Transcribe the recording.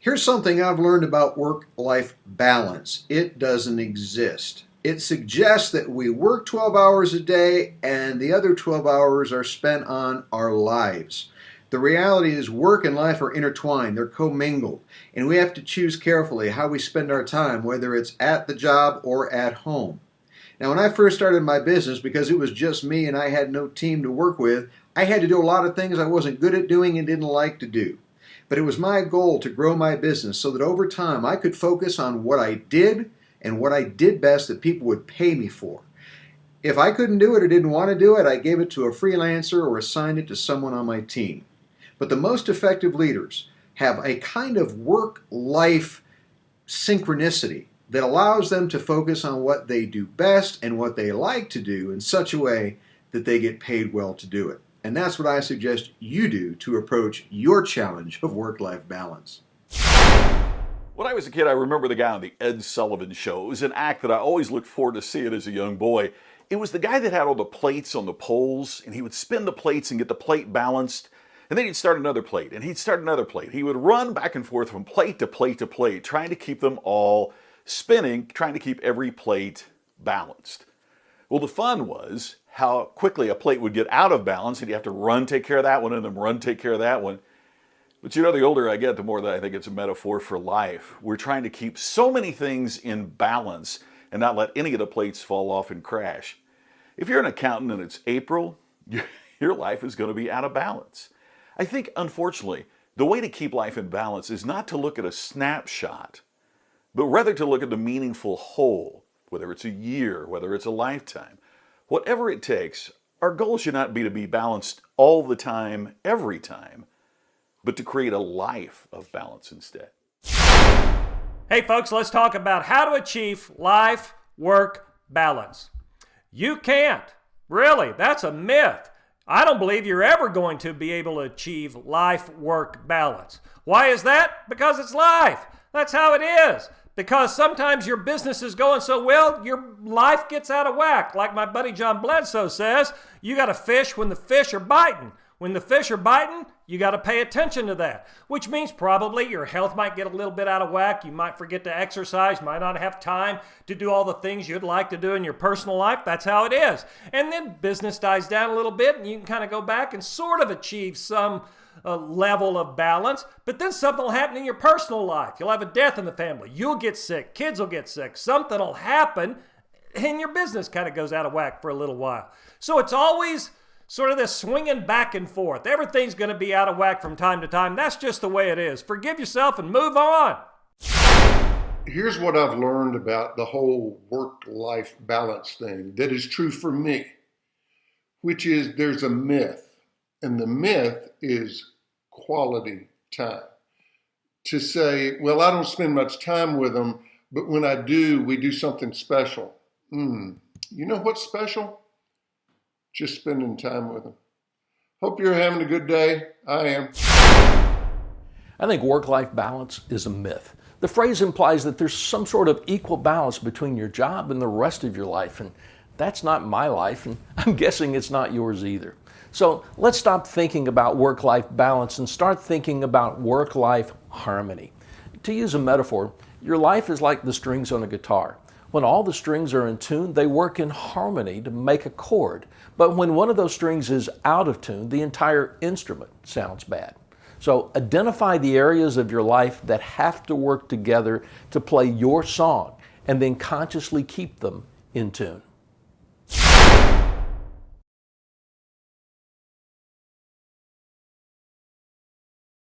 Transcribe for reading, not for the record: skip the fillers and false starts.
Here's something I've learned about work-life balance. It doesn't exist. It suggests that we work 12 hours a day and the other 12 hours are spent on our lives. The reality is work and life are intertwined, they're commingled, and we have to choose carefully how we spend our time, whether it's at the job or at home. Now, when I first started my business, because it was just me and I had no team to work with, I had to do a lot of things I wasn't good at doing and didn't like to do. But it was my goal to grow my business so that over time I could focus on what I did and what I did best that people would pay me for. If I couldn't do it or didn't want to do it, I gave it to a freelancer or assigned it to someone on my team. But the most effective leaders have a kind of work-life synchronicity that allows them to focus on what they do best and what they like to do in such a way that they get paid well to do it. And that's what I suggest you do to approach your challenge of work-life balance. When I was a kid, I remember the guy on the Ed Sullivan Show. It was an act that I always looked forward to seeing as a young boy. It was the guy that had all the plates on the poles, and he would spin the plates and get the plate balanced, and then he'd start another plate, and he'd start another plate. He would run back and forth from plate to plate to plate, trying to keep them all spinning, trying to keep every plate balanced. Well, the fun was how quickly a plate would get out of balance, and you have to run, take care of that one, and then run, take care of that one. But you know, the older I get, the more that I think it's a metaphor for life. We're trying to keep so many things in balance and not let any of the plates fall off and crash. If you're an accountant and it's April, your life is going to be out of balance. I think, unfortunately, the way to keep life in balance is not to look at a snapshot, but rather to look at the meaningful whole, whether it's a year, whether it's a lifetime. Whatever it takes, our goal should not be to be balanced all the time, every time, but to create a life of balance instead. Hey folks, let's talk about how to achieve life-work balance. You can't. Really, that's a myth. I don't believe you're ever going to be able to achieve life-work balance. Why is that? Because it's life. That's how it is. Because sometimes your business is going so well, your life gets out of whack. Like my buddy John Bledsoe says, you got to fish when the fish are biting. When the fish are biting, you got to pay attention to that, which means probably your health might get a little bit out of whack. You might forget to exercise, might not have time to do all the things you'd like to do in your personal life. That's how it is. And then business dies down a little bit and you can kind of go back and sort of achieve some level of balance, but then something will happen in your personal life. You'll have a death in the family. You'll get sick. Kids will get sick. Something will happen and your business kind of goes out of whack for a little while. So it's always sort of this swinging back and forth. Everything's going to be out of whack from time to time. That's just the way it is. Forgive yourself and move on. Here's what I've learned about the whole work-life balance thing that is true for me, which is there's a myth. And the myth is quality time. To say, well, I don't spend much time with them, but when I do, we do something special. You know what's special? Just spending time with them. Hope you're having a good day. I am. I think work-life balance is a myth. The phrase implies that there's some sort of equal balance between your job and the rest of your life, and that's not my life, and I'm guessing it's not yours either. So let's stop thinking about work-life balance and start thinking about work-life harmony. To use a metaphor, your life is like the strings on a guitar. When all the strings are in tune, they work in harmony to make a chord. But when one of those strings is out of tune, the entire instrument sounds bad. So identify the areas of your life that have to work together to play your song, and then consciously keep them in tune.